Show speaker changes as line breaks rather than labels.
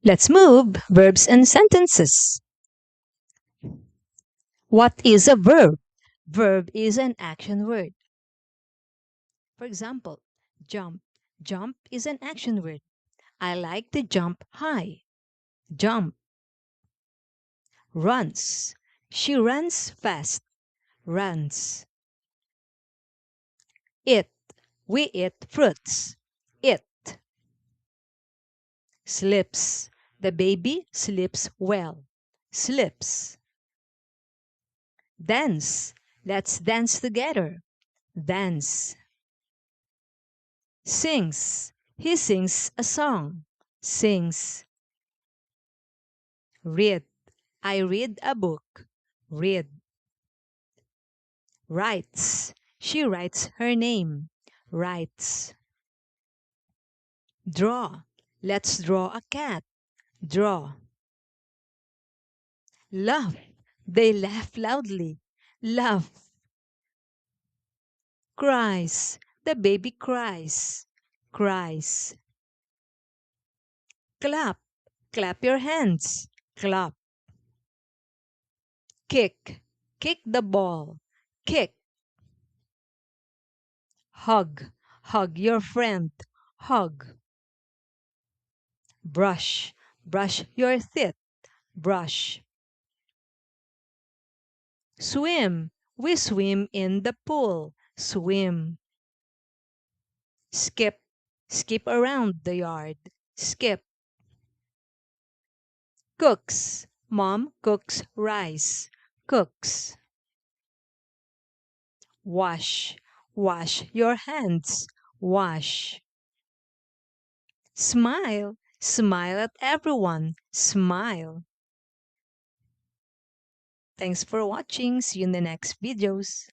Let's move verbs and sentences. What is a verb? Verb is an action word. For example, jump. Jump is an action word. I like to jump high. Jump. Runs. She runs fast. Runs. Eat. We eat fruits. Eat. Sleeps. The baby sleeps well. Sleeps. Dance. Let's dance together. Dance. Sings. He sings a song. Sings. Read. I read a book. Read. Writes. She writes her name. Writes. Draw. Let's draw a cat. Draw. Laugh. They laugh loudly. Laugh. Cries. The baby cries. Cries. Clap. Clap your hands. Clap. Kick. Kick the ball. Kick. Hug. Hug your friend. Hug. Brush. Brush your teeth. Brush. Swim. We swim in the pool. Swim. Skip. Skip around the yard. Skip. Cooks. Mom cooks rice. Cooks. Wash. Wash your hands. Wash. Smile. Smile at everyone. Smile. Thanks for watching. See you in the next videos.